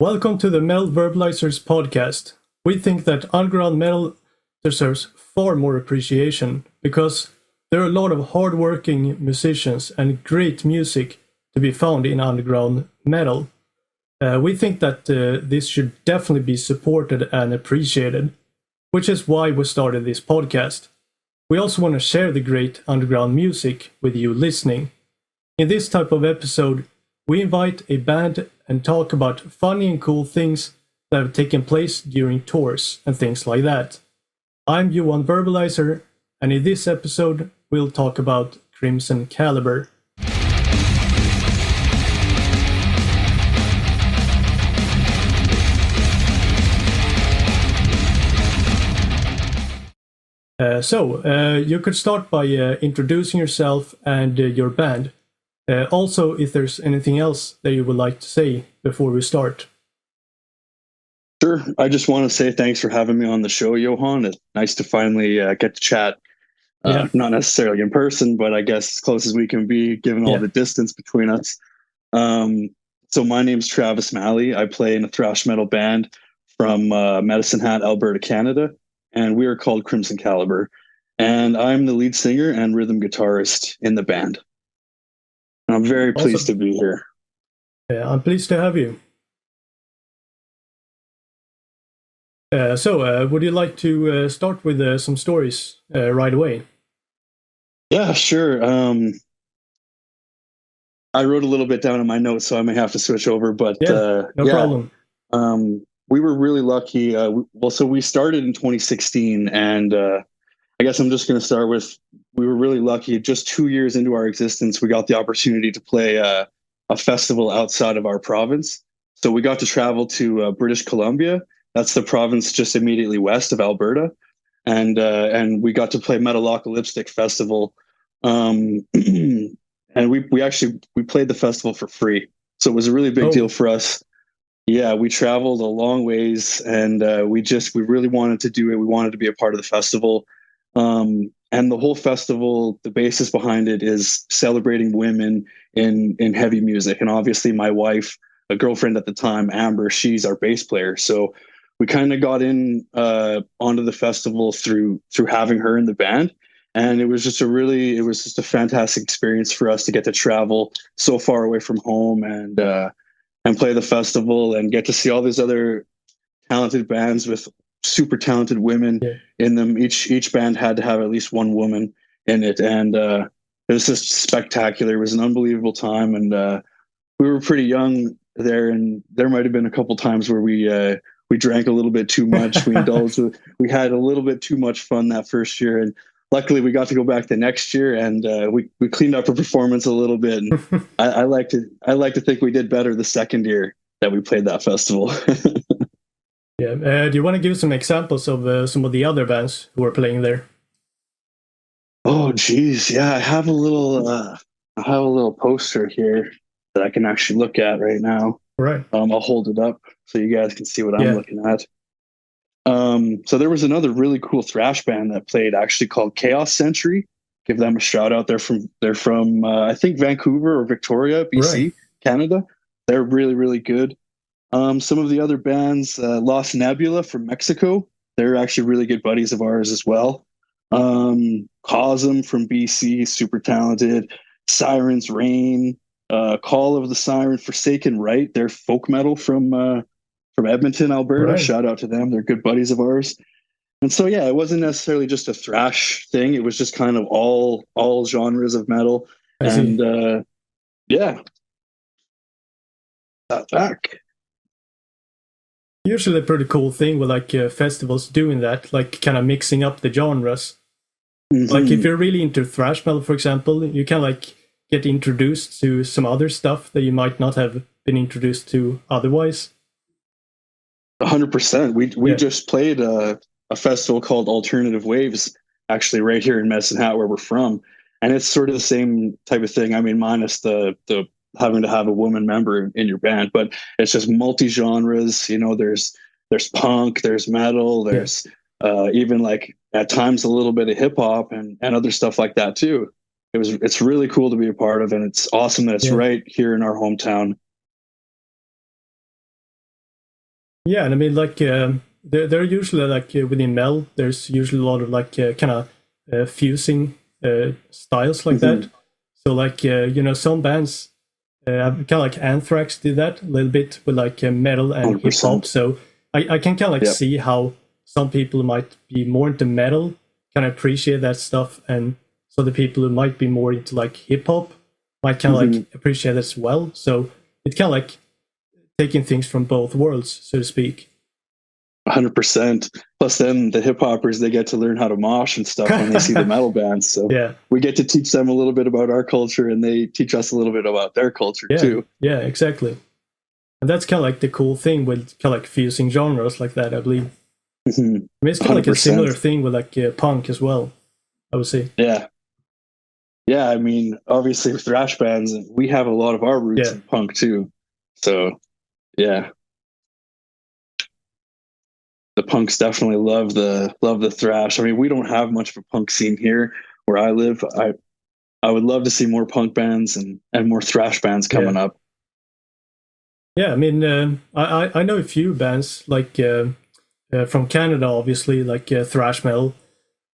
Welcome to the Metal Verbalizers podcast. We think that underground metal deserves far more appreciation because there are a lot of hardworking musicians and great music to be found in underground metal. We think that this should definitely be supported and appreciated, which is why we started this podcast. We also want to share the great underground music with you listening. In this type of episode, we invite a band and talk about funny and cool things that have taken place during tours and things like that. I'm Johan Verbalizer, and in this episode, we'll talk about Crimson Caliber. You could start by introducing yourself and your band. Also, if there's anything else that you would like to say before we start. Sure. I just want to say thanks for having me on the show, Johan. It's nice to finally get to chat. Not necessarily in person, but I guess as close as we can be, given all the distance between us. So my name's Travis Malley. I play in a thrash metal band from Medicine Hat, Alberta, Canada, and we are called Crimson Caliber. And I'm the lead singer and rhythm guitarist in the band. I'm very pleased to be here. Yeah, I'm pleased to have you. Would you like to start with some stories right away? Yeah, sure. I wrote a little bit down in my notes, so I may have to switch over. But no problem. We were really lucky. So we started in 2016, and I guess I'm just going to start with, we were really lucky. Just 2 years into our existence, we got the opportunity to play a festival outside of our province. So we got to travel to British Columbia. That's the province just immediately west of Alberta. And we got to play Metalocalyptic Festival. And we played the festival for free. So it was a really big deal for us. Yeah, we traveled a long ways, and we really wanted to do it. We wanted to be a part of the festival. And the whole festival, the basis behind it is celebrating women in heavy music. And obviously my wife, a girlfriend at the time, Amber, she's our bass player. So we kind of got in onto the festival through having her in the band. And it was just a fantastic experience for us to get to travel so far away from home and play the festival and get to see all these other talented bands with super talented women in them. Each band had to have at least one woman in it, and it was just spectacular. It was an unbelievable time, and we were pretty young there, and there might have been a couple times where we drank a little bit too much. We indulged. We had a little bit too much fun that first year, and luckily we got to go back the next year, and we cleaned up our performance a little bit. And I like to think we did better the second year that we played that festival. Do you want to give some examples of some of the other bands who are playing there? Oh, geez, yeah, I have a little poster here that I can actually look at right now. Right. I'll hold it up so you guys can see what I'm looking at. So there was another really cool thrash band that played, actually, called Chaos Century. Give them a shout out. They're from I think Vancouver or Victoria, BC, Canada. They're really, really good. Some of the other bands, Los Nebula from Mexico, they're actually really good buddies of ours as well. Cosm from BC, super talented. Sirens Reign, Call of the Siren, Forsaken Right, they're folk metal from Edmonton, Alberta. Shout out to them. They're good buddies of ours. And so, yeah, it wasn't necessarily just a thrash thing. It was just kind of all genres of metal. And back. Usually a pretty cool thing with festivals doing that, like kind of mixing up the genres. Mm-hmm. Like if you're really into thrash metal, for example, you can get introduced to some other stuff that you might not have been introduced to otherwise. 100%. We just played a festival called Alternative Waves, actually right here in Medicine Hat, where we're from, and it's sort of the same type of thing. I mean, minus the having to have a woman member in your band, but it's just multi-genres. You know, there's punk, there's metal, there's even at times a little bit of hip hop and other stuff like that too. It's really cool to be a part of, and it's awesome that it's right here in our hometown. Yeah, and I mean, like, they're usually like within Mel, there's usually a lot of like kind of fusing styles like Hmm. that. So, like, some bands, kind of like Anthrax did that a little bit with like metal and hip hop. 100%. So, I can kind of like Yep. see how some people might be more into metal can appreciate that stuff, and so the people who might be more into like hip hop might kind of Hmm. like appreciate it as well. So, it kind of like taking things from both worlds, so to speak. 100%. Plus, then the hip hoppers, they get to learn how to mosh and stuff when they see the metal bands. So Yeah, we get to teach them a little bit about our culture, and they teach us a little bit about their culture yeah, too. yeah, exactly. And that's kind of like the cool thing with kind of like fusing genres like that, I believe. Mhm. I mean, it's kind of like a similar 100%. thing with like punk as well, I would say. Yeah. Yeah. I mean, obviously, with thrash bands, we have a lot of our roots Yeah, in punk too. So, yeah, the punks definitely love the thrash. I mean, we don't have much of a punk scene here where I live. I would love to see more punk bands and more thrash bands yeah, coming up. yeah. I mean, I know a few bands like from Canada, obviously, like thrash metal.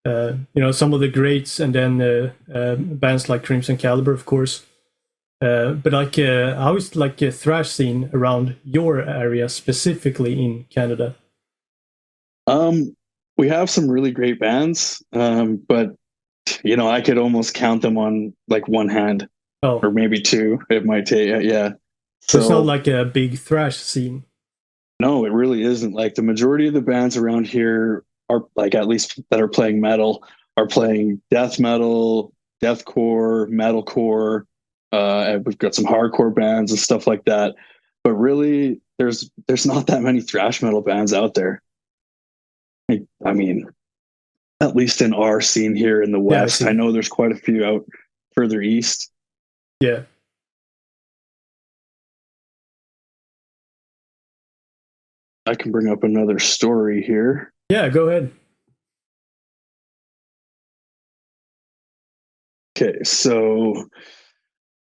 Some of the greats, and then bands like Crimson Caliber, of course. But like, how is like a thrash scene around your area, specifically in Canada? Um, we have some really great bands, but I could almost count them on like one hand Oh, or maybe two. It might take, yeah. so it's not So like a big thrash scene. no, it really isn't. Like the majority of the bands around here are like at least that are playing metal are playing death metal, deathcore, metalcore. And we've got some hardcore bands and stuff like that. But really, there's not that many thrash metal bands out there. I mean, at least in our scene here in the Yeah, I West. I see. know there's quite a few out further east. Yeah, I can bring up another story here. yeah. Go ahead. Okay, so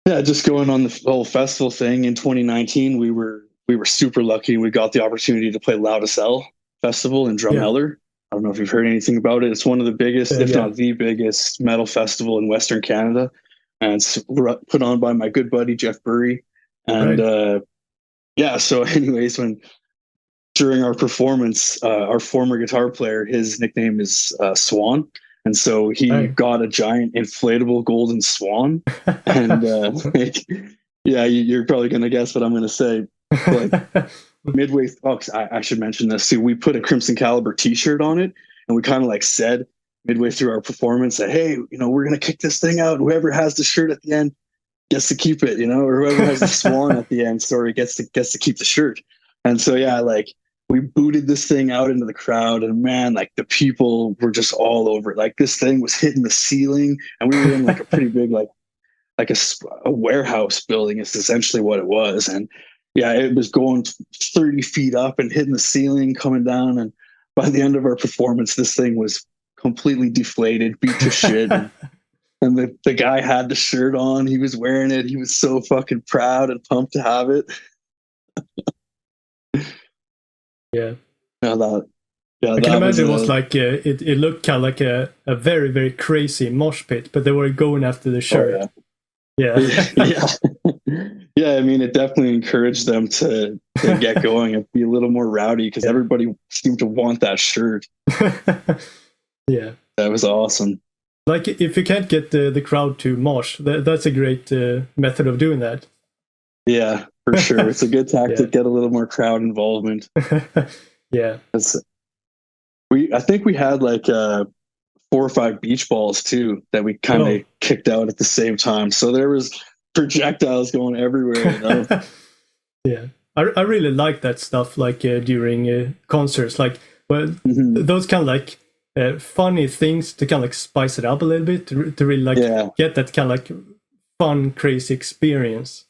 yeah, just going on the whole festival thing in 2019, we were super lucky. We got the opportunity to play Loudest L Festival in Yeah, Drumheller. I don't know if you've heard anything about it. It's one of the biggest, if yeah. not the biggest, metal festival in Western Canada, and it's put on by my good buddy Jeff Burry. And Right. yeah, so anyways, when during our performance, our former guitar player, his nickname is Swan, and so he Right. got a giant inflatable golden swan. And like, yeah, you're probably gonna guess what I'm gonna say, but midway, oh, I should mention this too. We put a Crimson Caliber T-shirt on it, and we kind of like said midway through our performance that, hey, we're gonna kick this thing out. Whoever has the shirt at the end gets to keep it, or whoever has the swan at the end, sorry, gets to keep the shirt. And so yeah, like we booted this thing out into the crowd, and man, like the people were just all over it. Like this thing was hitting the ceiling, and we were in like a pretty big like a warehouse building. It's essentially what it was, and yeah, it was going 30 feet up and hitting the ceiling, coming down, and by the end of our performance, this thing was completely deflated, beat to shit. And the guy had the shirt on. He was wearing it. He was so fucking proud and pumped to have it. Yeah. Yeah, I can that was imagine it was a like it looked kind of like a very very crazy mosh pit, but they were going after the oh shirt. yeah. Yeah, Yeah. Yeah, I mean it definitely encouraged them to get going and be a little more rowdy because yeah, everybody seemed to want that shirt. yeah. That was awesome. Like if you can't get the crowd to mosh, that's a great method of doing that. Yeah, for sure. It's a good Yeah, tactic, get a little more crowd involvement. yeah. I think we had like 4 or 5 beach balls too that we kind of Oh, kicked out at the same time. So there was projectiles going everywhere. yeah. I really like that stuff. Like during concerts, like well, Mhm. those kind of like funny things to kind of like spice it up a little bit to really like Yeah. get that kind of like fun, crazy experience.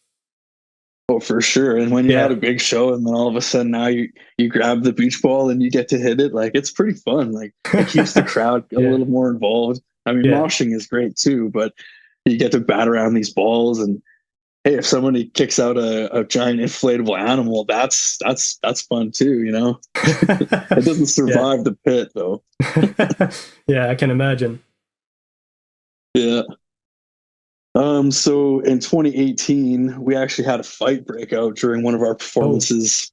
Oh, for sure. And when you had Yeah, a big show and then all of a sudden now you grab the beach ball and you get to hit it, like it's pretty fun. Like it keeps the crowd a yeah, little more involved. I mean, yeah, moshing is great too, but you get to bat around these balls and hey, if somebody kicks out a giant inflatable animal, that's fun too, you know. It doesn't Yeah. survive the pit though. Yeah, I can imagine. Yeah. So in 2018, we actually had a fight break out during one of our Oh, performances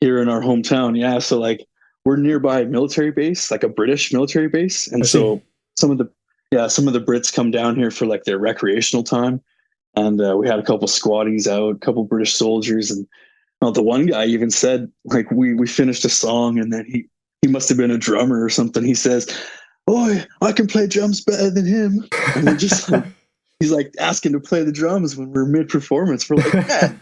here in our hometown. Yeah. So like we're nearby a military base, like a British military base. And I see. so some of the, yeah, some of the Brits come down here for like their recreational time. And we had a couple squatties out, a couple British soldiers. And the one guy even said, like, we finished a song and then he must have been a drummer or something. He says, "Oh, I can play drums better than him." And we're just like, he's like asking to play the drums when we're mid performance. We're like, man,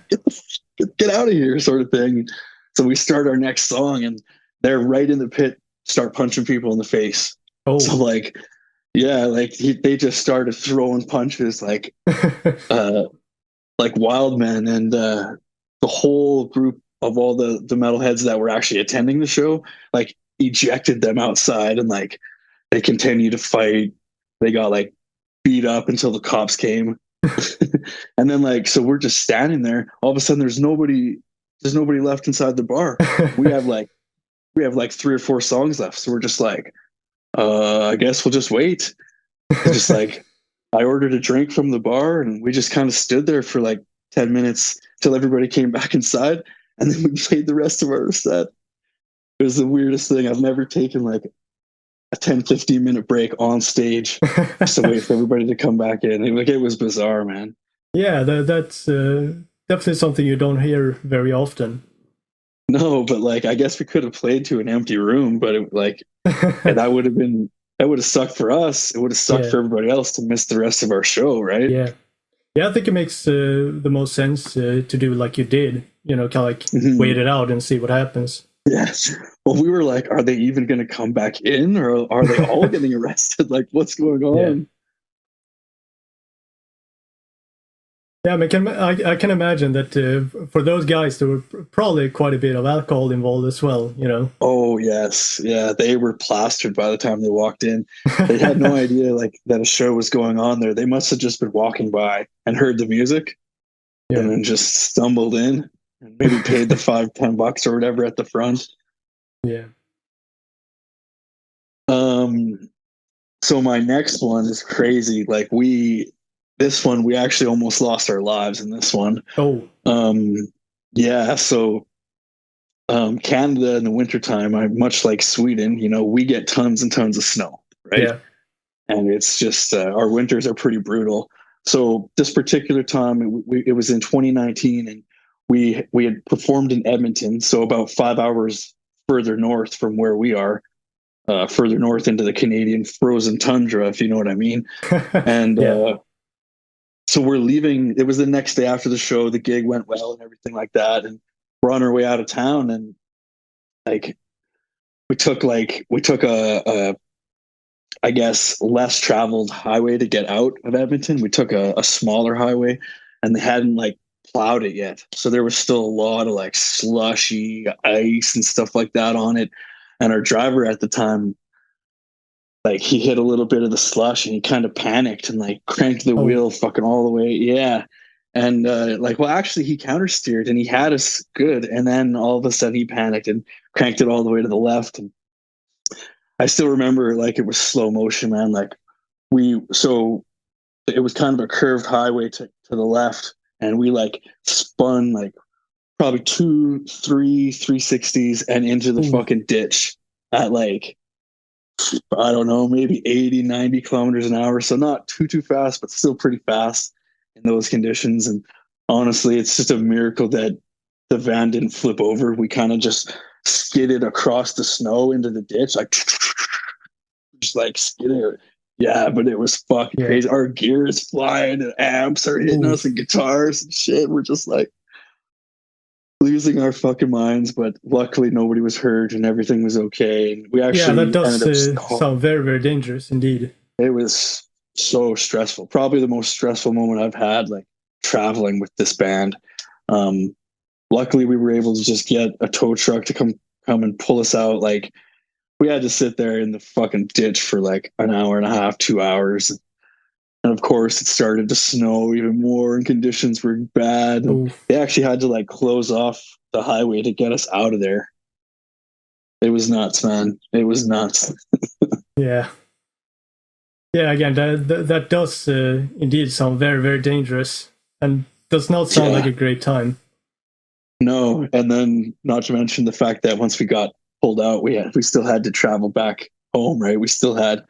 get out of here, sort of thing. So we start our next song, and they're right in the pit, start punching people in the face. So Oh. like, yeah, like they just started throwing punches uh, like wild men, and the whole group of all the metalheads that were actually attending the show, like ejected them outside, and like they continued to fight. They got like beat up until the cops came. And then like so we're just standing there. All of a sudden there's nobody left inside the bar. We have like we have like 3 or 4 songs left. So we're just like, I guess we'll just wait. And just like I ordered a drink from the bar and we just kind of stood there for like 10 minutes till everybody came back inside, and then we played the rest of our set. It was the weirdest thing. I've never taken like a 10-15 minute break on stage just to wait for everybody to come back in. It was bizarre, man. Yeah, that's definitely something you don't hear very often. No, but like I guess we could have played to an empty room, but and that would have sucked for us. It would have sucked Yeah, for everybody else to miss the rest of our show, right? yeah, yeah. I think it makes the most sense to do like you did. You know, kind of like Mhm. wait it out and see what happens. Yes. Well, we were like, are they even going to come back in, or are they all getting arrested? Like, what's going Yeah. on? Yeah, I mean, I can imagine that for those guys, there were probably quite a bit of alcohol involved as well. You know. Oh, yes. Yeah. They were plastered by the time they walked in. They had no idea like that a show was going on there. They must have just been walking by and heard the music and Yeah. then just stumbled in and maybe paid the $5-10 or whatever at the front. Yeah. Um, so my next one is crazy. This one, we actually almost lost our lives in this one. Oh. Um, yeah. So Canada in the wintertime, much like Sweden, you know, we get tons and tons of snow, right? Yeah. And it's just our winters are pretty brutal. So this particular time, it was in 2019, and we had performed in Edmonton, so about 5 hours further north from where we are, further north into the Canadian frozen tundra, if you know what I mean. And Yeah. so we're leaving. It was the next day after the show. The gig went well and everything like that, and we're on our way out of town, and like we took a I guess less traveled highway to get out of Edmonton. We took a smaller highway, and they hadn't like plowed it yet, so there was still a lot of like slushy ice and stuff like that on it. And our driver at the time, like he hit a little bit of the slush and he kind of panicked and like cranked the Oh. wheel fucking all the way. Yeah. And like, well, actually, he countersteered and he had us good. And then all of a sudden, he panicked and cranked it all the way to the left. And I still remember like it was slow motion, man. Like so it was kind of a curved highway to the left, and we like spun like probably 360s and into the Ooh. fucking ditch at like, I don't know, maybe 80-90 kilometers an hour. So not too fast, but still pretty fast in those conditions. And honestly, it's just a miracle that the van didn't flip over. We kind of just skidded across the snow into the ditch, like just like skidding. Yeah, but it was fucking Yeah. crazy. Our gear is flying and amps are hitting Ooh. us and guitars and shit. We're just like losing our fucking minds, but luckily nobody was hurt and everything was okay. And we Yeah, that actually ended does up sound very, very dangerous indeed. it was so stressful. Probably the most stressful moment I've had, like traveling with this band. Um, luckily, we were able to just get a tow truck to come and pull us out. Like we had to sit there in the fucking ditch for like an hour and a half, 2 hours. And of course, it started to snow even more, and conditions were bad. And Oof. they actually had to like close off the highway to get us out of there. It was nuts, man. It was nuts. Yeah. Yeah, again, that does indeed sound very, very dangerous, and does not sound like a great time. No, and then not to mention the fact that once we got pulled out, we still had to travel back home, right? We still had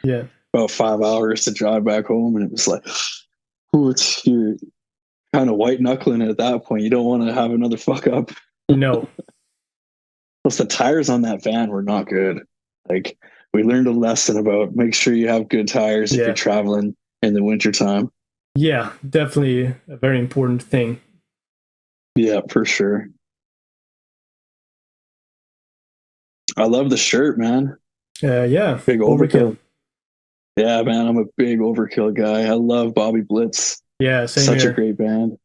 about 5 hours to drive back home, and it was like, ooh, you're kind of white knuckling at that point. You don't want to have another fuck up. No. Plus, the tires on that van were not good. Like, we learned a lesson about make sure you have good tires if you're traveling in the wintertime. Yeah, definitely a very important thing. Yeah, for sure. I love the shirt, man. Yeah, big overkill. Yeah, man, I'm a big Overkill guy. I love Bobby Blitz. Yeah, same Such here. a great band.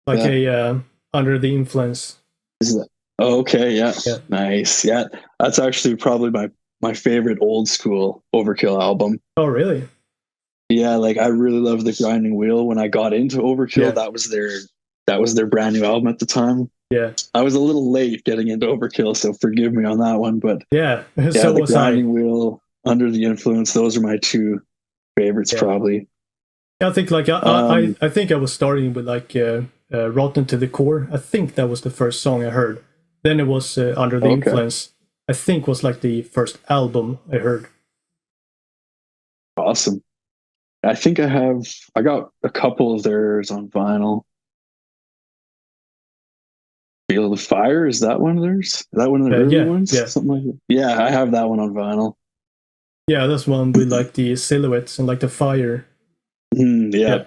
Like a Under the Influence. Okay, yeah. Nice. Yeah, that's actually probably my favorite old school Overkill album. Oh, really? Yeah, like I really love the Grinding Wheel. When I got into Overkill, that was their brand new album at the time. Yeah, I was a little late getting into Overkill, so forgive me on that one. But yeah, so the Grinding Wheel, Under the Influence, those are my two favorites, probably. I think like I think I was starting with like Rotten to the Core. I think that was the first song I heard. Then it was Under the Influence. I think was like the first album I heard. Awesome. I think I got a couple of theirs on vinyl. Feel the Fire, is that one of theirs? Is that one of the early ones? Yeah. Something like that. Yeah, I have that one on vinyl. Yeah, that's one with like the silhouettes and like the fire. Yeah,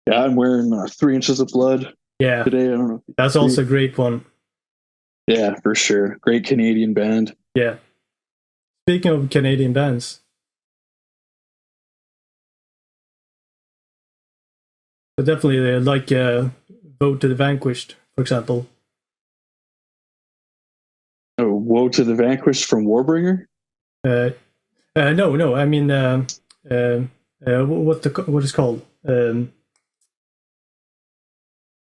I'm wearing 3 Inches of Blood today. I don't know. That's also a great one. Yeah, for sure. Great Canadian band. Yeah. Speaking of Canadian bands, so definitely like Vote to the Vanquished, for example. Oh, Woe to the Vanquished from Warbringer? No. I mean, what is called?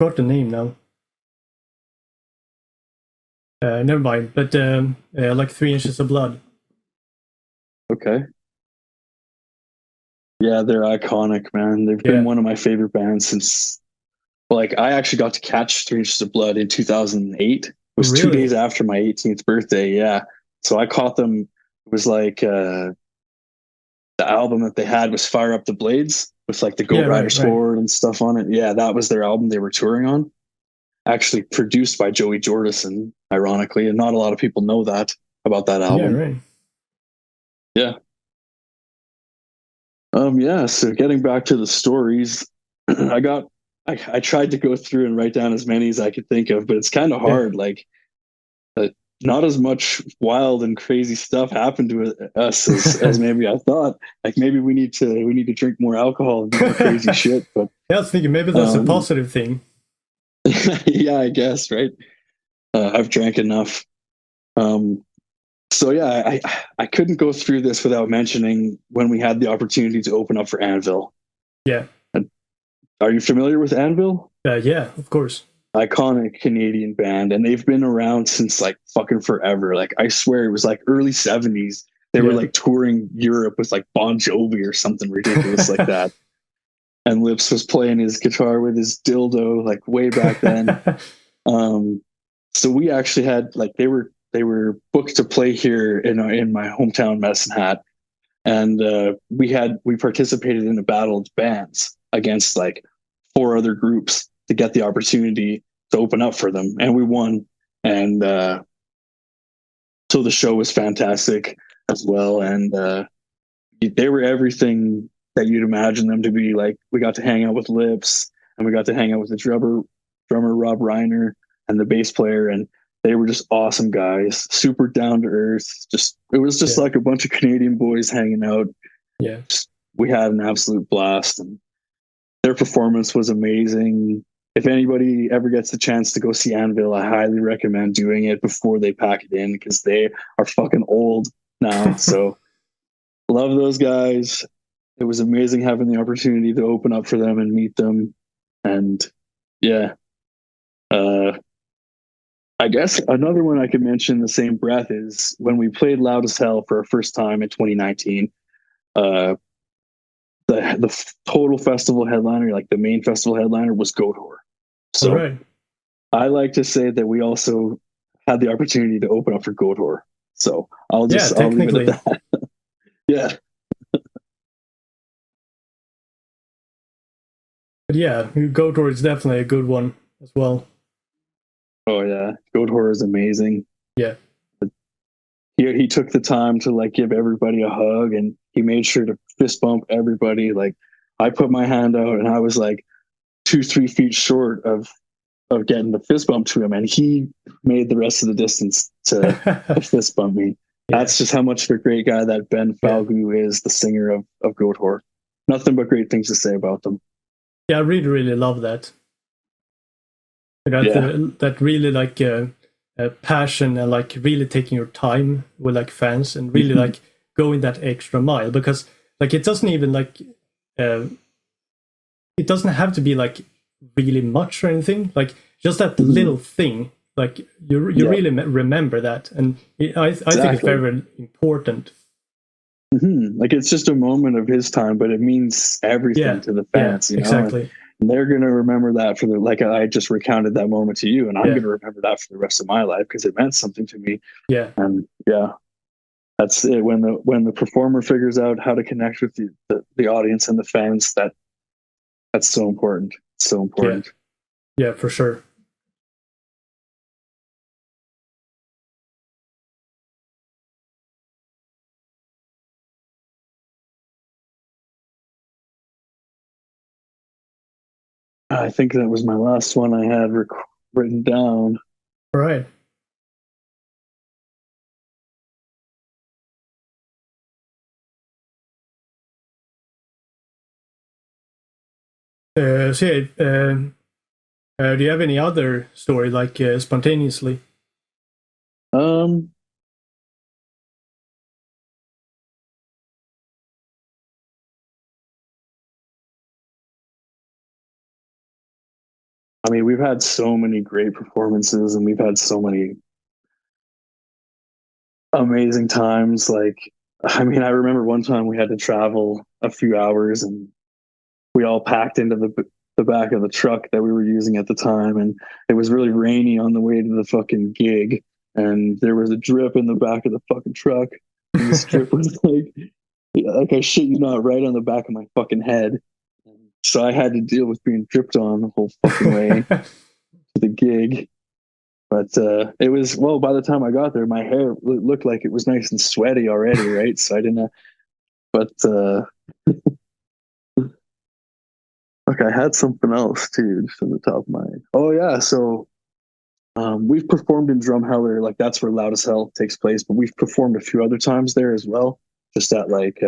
Got the name now. Never mind. But like 3 Inches of Blood. Okay. Yeah, they're iconic, man. They've been one of my favorite bands since. Like, I actually got to catch 3 Inches of Blood in 2008. It was 2 days after my 18th birthday. Yeah, so I caught them. It was like the album that they had was Fire Up the Blades with like the Goat Rider sword and stuff on it. Yeah, that was their album they were touring on. Actually produced by Joey Jordison, ironically, and not a lot of people know that about that album. Yeah. So getting back to the stories, I tried to go through and write down as many as I could think of, but it's kind of hard. Like, not as much wild and crazy stuff happened to us as maybe I thought. Like, maybe we need to drink more alcohol and do more crazy shit. But I was thinking maybe that's a positive thing. Yeah, I guess, right. I've drank enough. So yeah, I couldn't go through this without mentioning when we had the opportunity to open up for Anvil. Yeah. Are you familiar with Anvil? Yeah, of course. Iconic Canadian band, and they've been around since like fucking forever. Like, I swear it was like early 70s. They were like touring Europe with like Bon Jovi or something ridiculous like that. And Lips was playing his guitar with his dildo like way back then. So we actually had like they were booked to play here in my hometown, Medicine Hat, and we participated in a battle of bands against like 4 other groups to get the opportunity to open up for them, and we won. And so the show was fantastic as well, and they were everything that you'd imagine them to be. Like, we got to hang out with Lips, and we got to hang out with the drummer Rob Reiner and the bass player, and they were just awesome guys, super down to earth. It was just like a bunch of Canadian boys hanging out. Yeah, we had an absolute blast, and their performance was amazing. If anybody ever gets the chance to go see Anvil, I highly recommend doing it before they pack it in, because they are fucking old now. So love those guys. it was amazing having the opportunity to open up for them and meet them. And yeah, uh, I guess another one I could mention in the same breath is when we played Loud as Hell for our first time in 2019. Uh, the total festival headliner, like the main festival headliner, was Gotor. All So right. I like to say that we also had the opportunity to open up for Gotor. So I'll leave it at that. Yeah. But yeah, Gotor is definitely a good one as well. Oh yeah, Gotor is amazing. Yeah. He took the time to like give everybody a hug, and he made sure to fist bump everybody. Like I put my hand out and I was like 2-3 feet short of getting the fist bump to him, and he made the rest of the distance to fist bump me. Yeah. That's just how much of a great guy that Ben Falgu is, the singer of Gotor. Nothing but great things to say about them. Yeah, I really, really love that. That really like passion and like really taking your time with like fans and really like going that extra mile, because like it doesn't even like it doesn't have to be like really much or anything, like just that little thing, like you really remember that, and I think it's very, very important. Like it's just a moment of his time, but it means everything to the fans. You know? Exactly. And they're going to remember that for the, like I just recounted that moment to you, and I'm going to remember that for the rest of my life because it meant something to me. Yeah. And yeah, that's it. When the performer figures out how to connect with the audience and the fans, that's so important. It's so important. Yeah, for sure. I think that was my last one I had written down. All right. So yeah, do you have any other story like spontaneously? I mean, we've had so many great performances, and we've had so many amazing times. Like, I mean, I remember one time we had to travel a few hours, and we all packed into the back of the truck that we were using at the time, and it was really rainy on the way to the fucking gig, and there was a drip in the back of the fucking truck, and this drip was like I shit you not, right on the back of my fucking head. So I had to deal with being dripped on the whole fucking way to the gig. But it was, well, by the time I got there, my hair looked like it was nice and sweaty already, right? So I didn't, but look, I had something else too, just on the top of my head. Oh yeah, so we've performed in Drumheller, like that's where Loud as Hell takes place, but we've performed a few other times there as well, just at like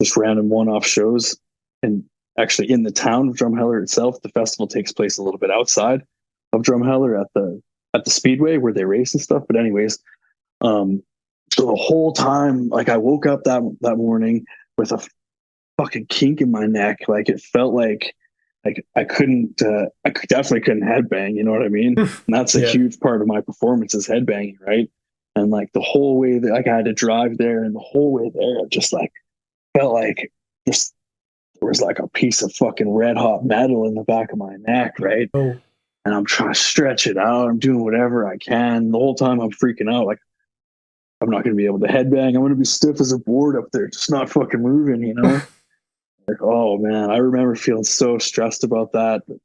just random one-off shows. And actually in the town of Drumheller itself, the festival takes place a little bit outside of Drumheller at the speedway where they race and stuff. But anyways, so the whole time, like I woke up that morning with a fucking kink in my neck. Like it felt like I definitely couldn't headbang, you know what I mean? And that's a huge part of my performance is headbanging, right? And like the whole way that like I had to drive there, and the whole way there just like felt like just there was like a piece of fucking red hot metal in the back of my neck, right? Oh. And I'm trying to stretch it out. I'm doing whatever I can. The whole time I'm freaking out, like I'm not going to be able to headbang. I'm going to be stiff as a board up there, just not fucking moving, you know? Like, oh man, I remember feeling so stressed about that. But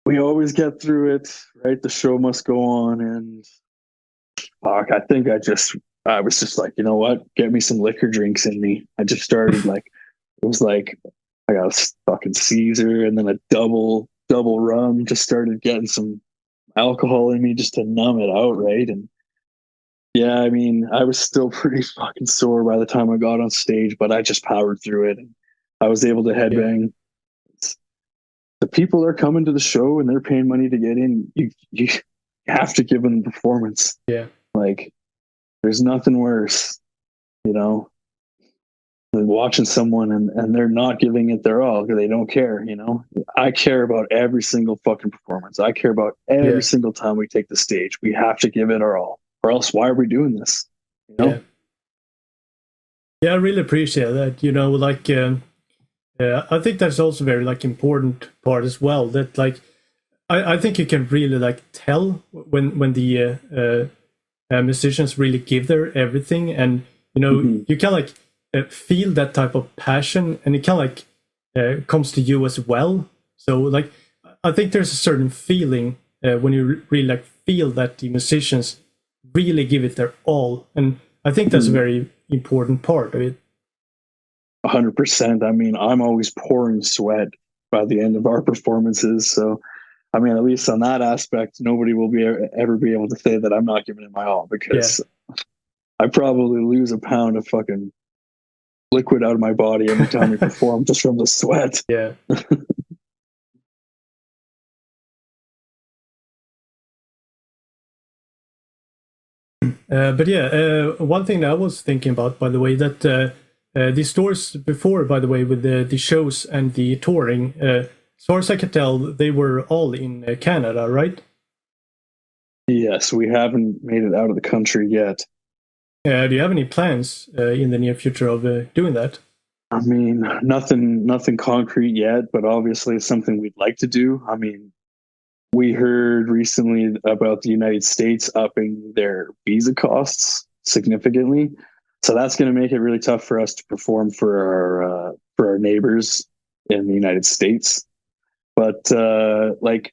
we always get through it, right? The show must go on. And fuck, I think I was just like, you know what? Get me some liquor drinks in me. I just started like, it was like, I got a fucking Caesar and then a double rum, just started getting some alcohol in me just to numb it out, right? And yeah, I mean, I was still pretty fucking sore by the time I got on stage, but I just powered through it, and I was able to headbang. The people are coming to the show and they're paying money to get in. You have to give them the performance. Yeah, like there's nothing worse, you know. watching someone and they're not giving it their all because they don't care, you know. I care about every single fucking performance. I care about every Yeah. single time we take the stage. We have to give it our all, or else why are we doing this? You know? Yeah. Yeah, I really appreciate that. You know, like I think that's also very like important part as well. That like I think you can really like tell when the musicians really give their everything, and you know you can like feel that type of passion, and it can like comes to you as well. So like I think there's a certain feeling when you really like feel that the musicians really give it their all, and I think that's a very important part of it. 100%. I mean, I'm always pouring sweat by the end of our performances. So, I mean, at least on that aspect, nobody will ever be able to say that I'm not giving it my all, Yeah. because I probably lose a pound of fucking liquid out of my body every time we perform just from the sweat. Yeah. But yeah, one thing I was thinking about, by the way, that the stores before, by the way, with the shows and the touring, as far as I can tell, they were all in Canada, right? Yes, we haven't made it out of the country yet. Do you have any plans in the near future of doing that? I mean, nothing concrete yet, but obviously it's something we'd like to do. I mean, we heard recently about the United States upping their visa costs significantly, so that's going to make it really tough for us to perform for our neighbors in the United States. But like,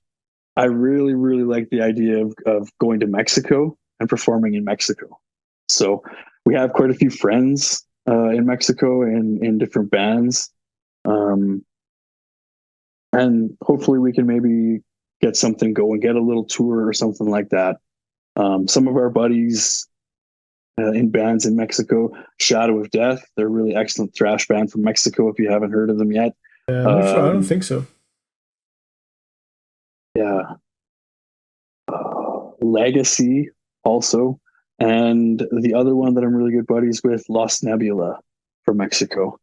I really like the idea of going to Mexico and performing in Mexico. So we have quite a few friends in Mexico and in different bands. Um, and hopefully we can maybe get something going, get a little tour or something like that. Some of our buddies in bands in Mexico, Shadow of Death, they're a really excellent thrash band from Mexico if you haven't heard of them yet. I'm not sure. I don't think so. Yeah. Legacy also. And the other one that I'm really good buddies with, Lost Nebula from Mexico.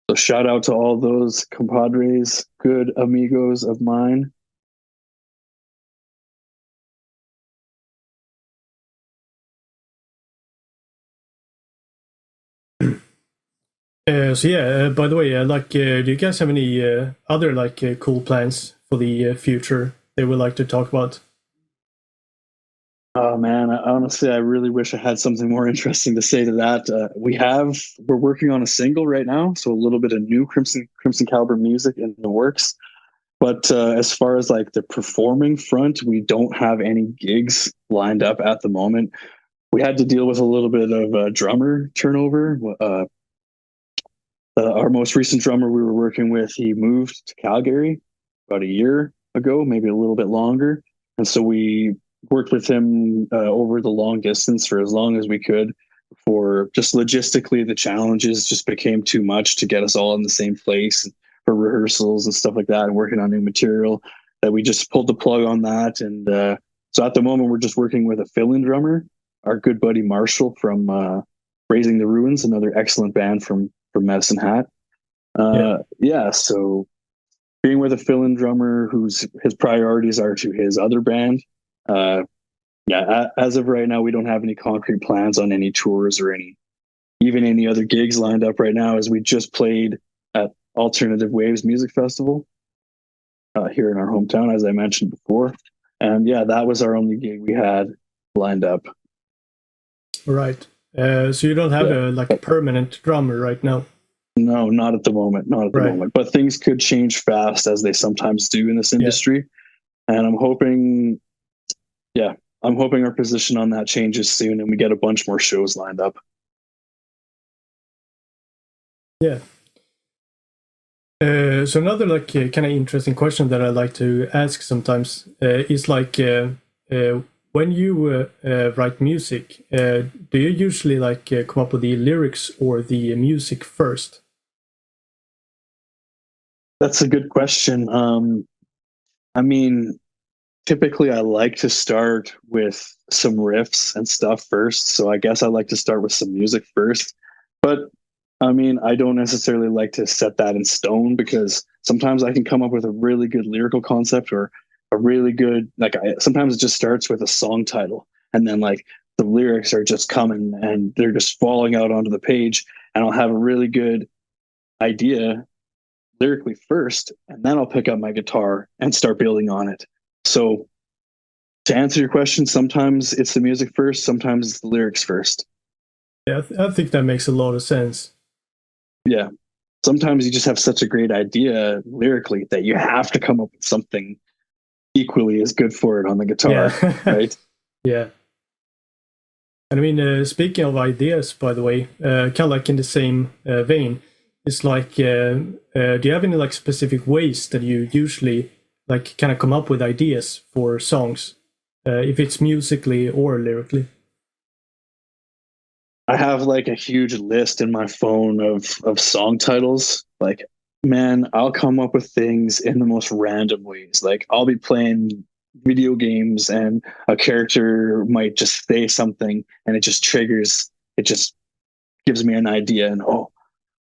So shout out to all those compadres, good amigos of mine. So yeah, by the way, like, do you guys have any other like cool plans for the future they would like to talk about? Oh man, honestly, I really wish I had something more interesting to say to that. We're working on a single right now, so a little bit of new Crimson Caliber music in the works. But as far as like the performing front, we don't have any gigs lined up at the moment. We had to deal with a little bit of drummer turnover. Our most recent drummer we were working with, he moved to Calgary about a year ago, maybe a little bit longer. And so we worked with him over the long distance for as long as we could. For just logistically, the challenges just became too much to get us all in the same place for rehearsals and stuff like that, and working on new material, that we just pulled the plug on that. And so at the moment, we're just working with a fill-in drummer, our good buddy Marshall from Raising the Ruins, another excellent band from Medicine Hat. Yeah, so being with a fill-in drummer whose his priorities are to his other band. Yeah, as of right now, we don't have any concrete plans on any tours or any other gigs lined up right now, as we just played at Alternative Waves Music Festival here in our hometown, as I mentioned before. And yeah, that was our only gig we had lined up. Right. So you don't have a like permanent drummer right now? No, not at the moment. Not at the moment. But things could change fast, as they sometimes do in this industry. Yeah. And I'm hoping our position on that changes soon and we get a bunch more shows lined up. Yeah. So another like kind of interesting question that I like to ask sometimes is like when you write music, do you usually like come up with the lyrics or the music first? That's a good question. I mean, typically I like to start with some riffs and stuff first. So I guess I like to start with some music first. But I mean, I don't necessarily like to set that in stone because sometimes I can come up with a really good lyrical concept or a really good sometimes it just starts with a song title and then like the lyrics are just coming and they're just falling out onto the page and I'll have a really good idea lyrically first and then I'll pick up my guitar and start building on it. So to answer your question, sometimes it's the music first, sometimes it's the lyrics first. Yeah, I think that makes a lot of sense. Yeah. Sometimes you just have such a great idea lyrically that you have to come up with something equally as good for it on the guitar, Yeah. right? Yeah. And I mean, speaking of ideas, by the way, kind of like in the same vein, it's like, do you have any like specific ways that you usually like kind of come up with ideas for songs, if it's musically or lyrically? I have like a huge list in my phone of song titles. Like, man, I'll come up with things in the most random ways. Like, I'll be playing video games and a character might just say something and it just triggers, it just gives me an idea and oh,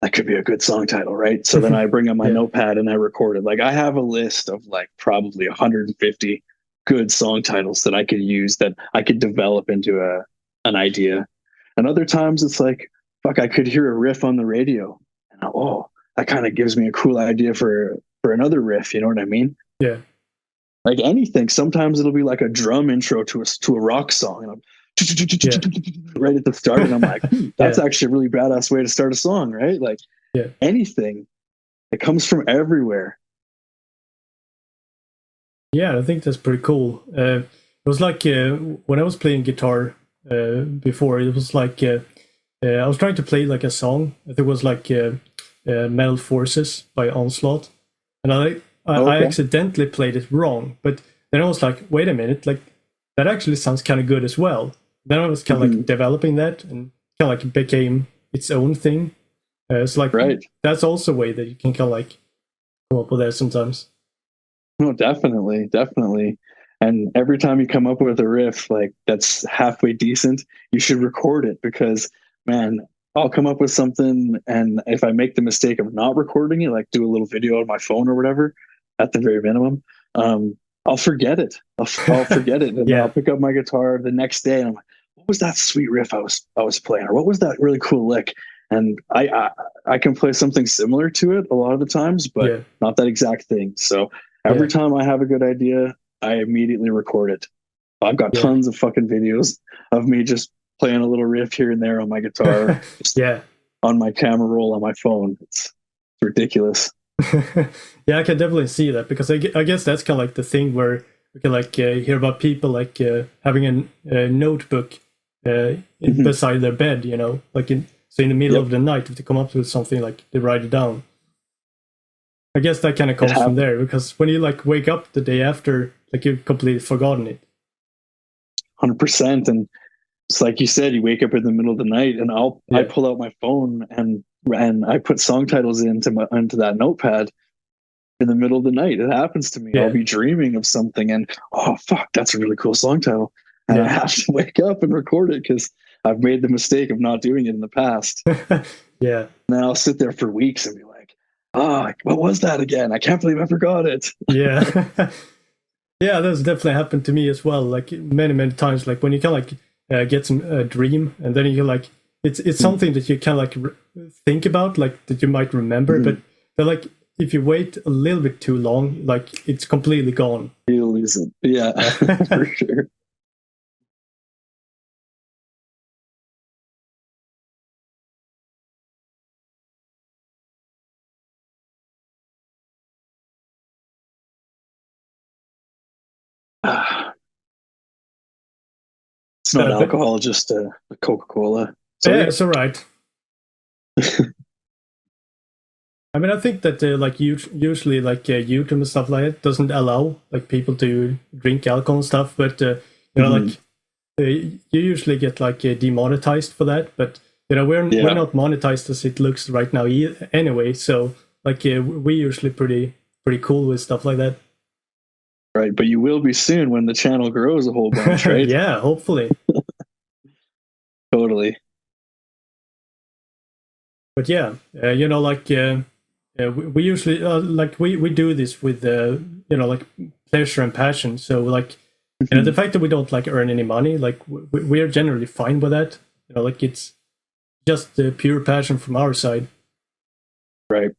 that could be a good song title, right? So then I bring up my Yeah. notepad and I record it. Like I have a list of like probably 150 good song titles that I could use that I could develop into an idea. And other times it's like, fuck, I could hear a riff on the radio, and oh, that kind of gives me a cool idea for another riff. You know what I mean? Yeah. Like anything. Sometimes it'll be like a drum intro to a rock song, and I'm right at the start, and I'm like, that's actually a really badass way to start a song, right? Like anything, it comes from everywhere. Yeah, I think that's pretty cool. It was like when I was playing guitar before, it was like I was trying to play like a song. I think it was like Metal Forces by Onslaught, and I accidentally played it wrong. But then I was like, wait a minute, like that actually sounds kind of good as well. Then I was kind of like developing that and kind of like became its own thing. It's like that's also a way that you can kind of like come up with that sometimes. No, definitely, definitely. And every time you come up with a riff like that's halfway decent, you should record it because, man, I'll come up with something, and if I make the mistake of not recording it, like do a little video on my phone or whatever, at the very minimum, I'll forget it. I'll forget it, and then I'll pick up my guitar the next day, and I'm like, "What was that sweet riff I was playing, or what was that really cool lick?" And I can play something similar to it a lot of the times, but not that exact thing. So every time I have a good idea, I immediately record it. I've got tons of fucking videos of me just playing a little riff here and there on my guitar, on my camera roll on my phone. It's ridiculous. Yeah, I can definitely see that because I guess that's kind of like the thing where we can like hear about people like having a notebook beside their bed, you know, like in the middle of the night, if they come up with something, like they write it down. I guess that kind of comes from there because when you like wake up the day after, like you've completely forgotten it. 100%. And it's like you said, you wake up in the middle of the night, and I pull out my phone and I put song titles into that notepad in the middle of the night. It happens to me. I'll be dreaming of something, and oh fuck, that's a really cool song title, and I have to wake up and record it because I've made the mistake of not doing it in the past. And then I'll sit there for weeks and be like, what was that again? I can't believe I forgot it. Yeah, that's definitely happened to me as well. Like many times, like when you can like get some dream, and then you like it's something that you can like think about, like that you might remember, but then like if you wait a little bit too long, like it's completely gone. You lose it. Yeah, for sure. It's not alcohol, just a Coca-Cola. Yeah, it's all right. I mean, I think that like usually like YouTube and stuff like that doesn't allow like people to drink alcohol and stuff, but you know, like you usually get like demonetized for that. But you know, we're not monetized as it looks right now anyway. So like we usually pretty cool with stuff like that. Right, but you will be soon when the channel grows a whole bunch, right? Yeah, hopefully. Totally. yeah, we usually we do this with like pleasure and passion. So like the fact that we don't like earn any money, like we are generally fine with that. Like it's just the pure passion from our side. Right.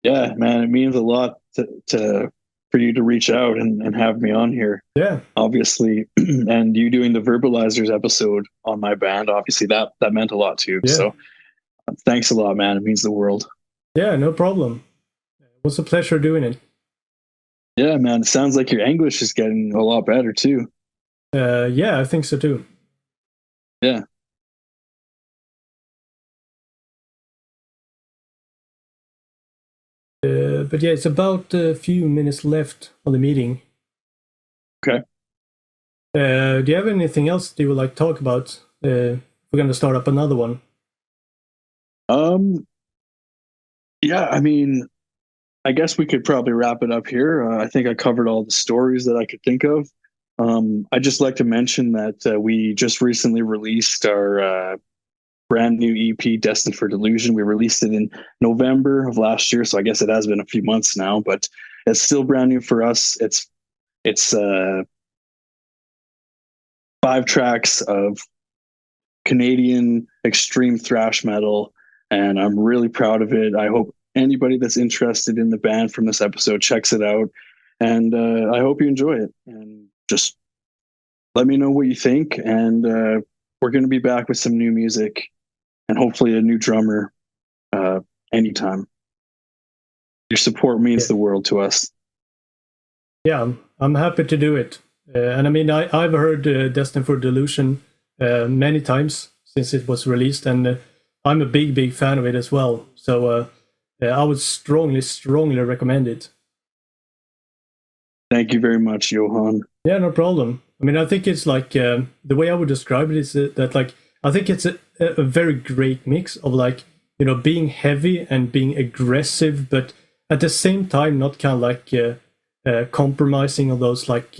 Yeah, man, it means a lot for you to reach out and have me on here. Yeah. Obviously, and you doing the Verbalizers episode on my band, obviously that meant a lot too. Yeah. So thanks a lot, man. It means the world. Yeah, no problem. It was a pleasure doing it. Yeah, man. It sounds like your English is getting a lot better too. Yeah, I think so too. Yeah. But yeah, it's about a few minutes left on the meeting. Okay. Do you have anything else that you would like to talk about? We're going to start up another one. Yeah, I mean, I guess we could probably wrap it up here. I think I covered all the stories that I could think of. I'd just like to mention that we just recently released our brand new EP, Destined for Delusion. We released it in November of last year, so I guess it has been a few months now, but it's still brand new for us. It's 5 tracks of Canadian extreme thrash metal, and I'm really proud of it. I hope anybody that's interested in the band from this episode checks it out, and I hope you enjoy it. And just let me know what you think, and we're going to be back with some new music and hopefully a new drummer anytime. Your support means the world to us. Yeah, I'm happy to do it. And I mean, I've heard Destined for Delusion many times since it was released, and I'm a big fan of it as well. So I would strongly recommend it. Thank you very much, Johan. Yeah, no problem. I mean, I think it's like the way I would describe it is that like I think it's a very great mix of like being heavy and being aggressive, but at the same time not kind of like compromising on those like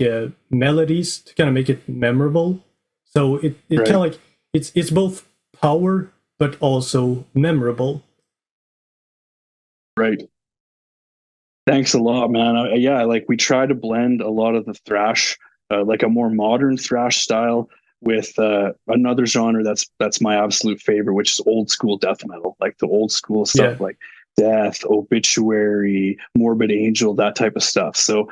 melodies to kind of make it memorable. So it Right. kind of like it's both power but also memorable. Right. Thanks a lot, man. Yeah, like we try to blend a lot of the thrash, like a more modern thrash style, with another genre that's my absolute favorite, which is old school death metal, like the old school stuff, like Death, Obituary, Morbid Angel, that type of stuff. So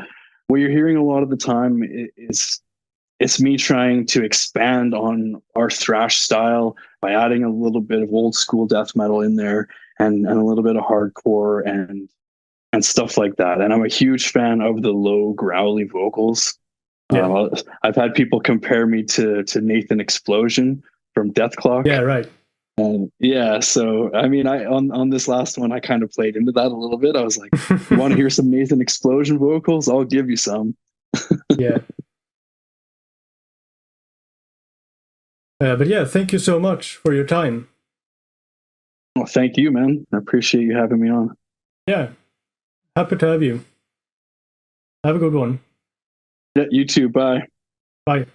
what you're hearing a lot of the time is it's me trying to expand on our thrash style by adding a little bit of old school death metal in there, and a little bit of hardcore and stuff like that. And I'm a huge fan of the low growly vocals. Yeah. I've had people compare me to Nathan Explosion from Death Clock. Yeah, right. And yeah, so I mean, I on this last one, I kind of played into that a little bit. I was like, "You want to hear some Nathan Explosion vocals? I'll give you some." Yeah. But yeah, thank you so much for your time. Well, thank you, man. I appreciate you having me on. Yeah. Happy to have you. Have a good one. Yeah, you too. Bye. Bye.